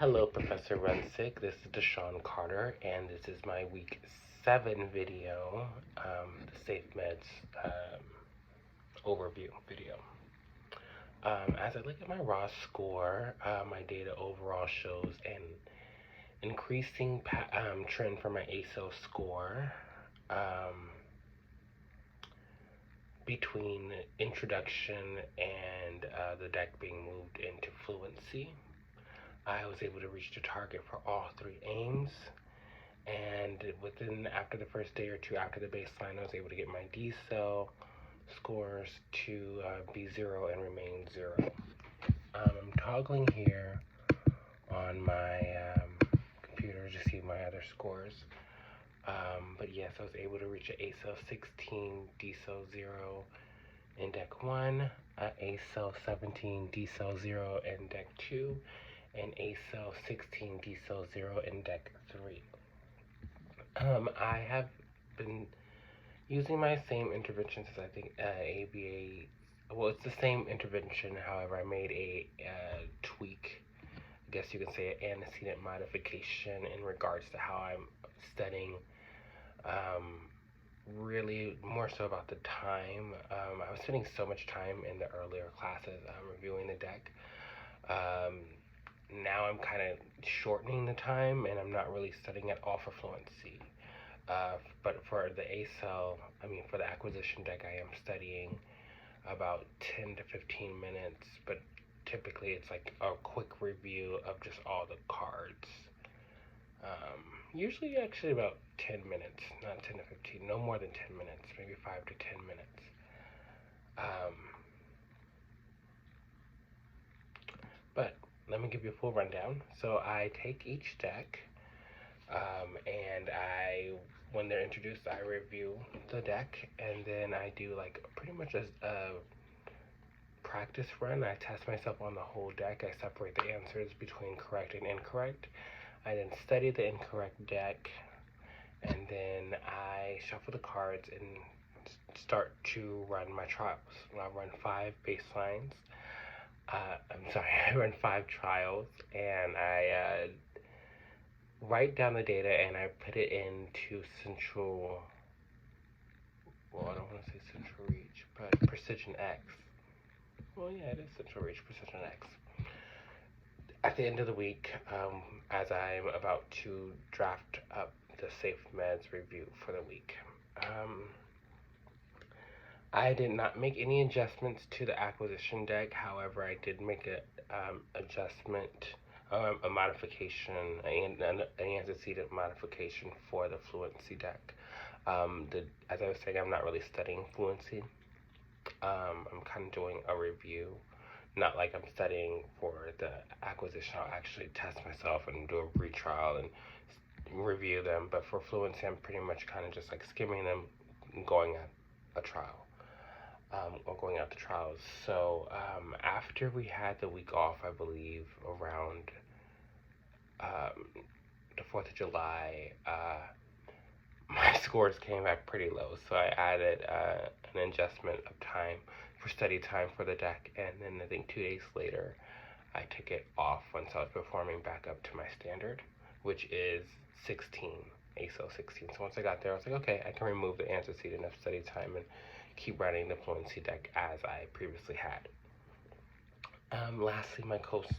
Hello, Professor Runsick. This is Deshaun Carter, and this is my week 7 video, the Safe Meds overview video. As I look at my raw score, my data overall shows an increasing trend for my ASO score between introduction and the deck being moved into fluency. I was able to reach the target for all 3 aims, and after the first day or two after the baseline, I was able to get my D-cell scores to be 0 and remain 0. I'm toggling here on my computer to see my other scores, but yes, I was able to reach an A-cell 16, D-cell 0 in deck 1, A-cell 17, D-cell 0 in deck 2, and A-cell 16, D-cell 0 in deck 3. I have been using my same interventions as I think ABA. Well, it's the same intervention, however, I made a tweak, I guess you can say an antecedent modification in regards to how I'm studying, really more so about the time. I was spending so much time in the earlier classes reviewing the deck. Now I'm kind of shortening the time, and I'm not really studying at all for fluency. But for the for the acquisition deck, I am studying about 10 to 15 minutes, but typically it's like a quick review of just all the cards. Usually actually about 10 minutes, not 10 to 15, no more than 10 minutes, maybe 5 to 10 minutes. But let me give you a full rundown. So I take each deck, and when they're introduced, I review the deck, and then I do like pretty much a practice run. I test myself on the whole deck. I separate the answers between correct and incorrect. I then study the incorrect deck, and then I shuffle the cards and start to run my trials. I'll run 5 baselines. I run 5 trials, and I write down the data, and I put it into Central, well, I don't want to say Central Reach, but Precision X. Well, yeah, it is Central Reach, Precision X. At the end of the week, as I'm about to draft up the Safe Meds review for the week, I did not make any adjustments to the acquisition deck. However, I did make an adjustment, a modification, an antecedent modification for the fluency deck. As I was saying, I'm not really studying fluency. I'm kind of doing a review, not like I'm studying for the acquisition. I'll actually test myself and do a retrial and review them. But for fluency, I'm pretty much kind of just like skimming them and going at a trial. Or going out the trials. So after we had the week off, I believe around the 4th of July, my scores came back pretty low. So I added an adjustment of time for study time for the deck, and then I think 2 days later, I took it off once I was performing back up to my standard, which is 16, ASO 16. So once I got there, I was like, okay, I can remove the antecedent of study time and keep running the fluency deck as I previously had. Lastly, my course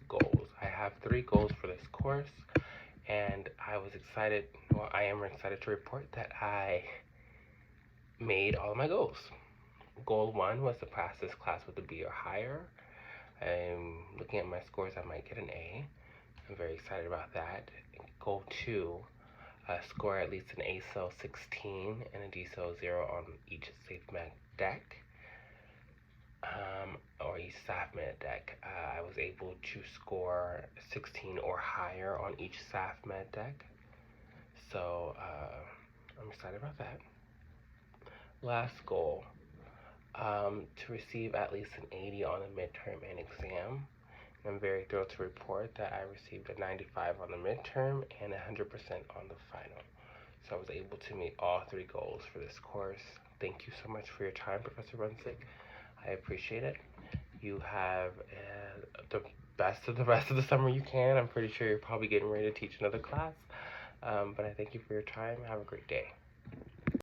goals. I have 3 goals for this course, and I am excited to report that I made all of my goals. Goal 1 was to pass this class with a B or higher. I'm looking at my scores, I might get an A. I'm very excited about that. Goal 2, score at least an A-cell 16 and a D-cell 0 on each SafeMed deck, or each SafMed deck. I was able to score 16 or higher on each SafMed deck, so I'm excited about that. Last goal, to receive at least an 80 on the midterm and exam. I'm very thrilled to report that I received a 95 on the midterm and 100% on the final. So I was able to meet all 3 goals for this course. Thank you so much for your time, Professor Runsick. I appreciate it. You have the best of the rest of the summer you can. I'm pretty sure you're probably getting ready to teach another class. But I thank you for your time. Have a great day.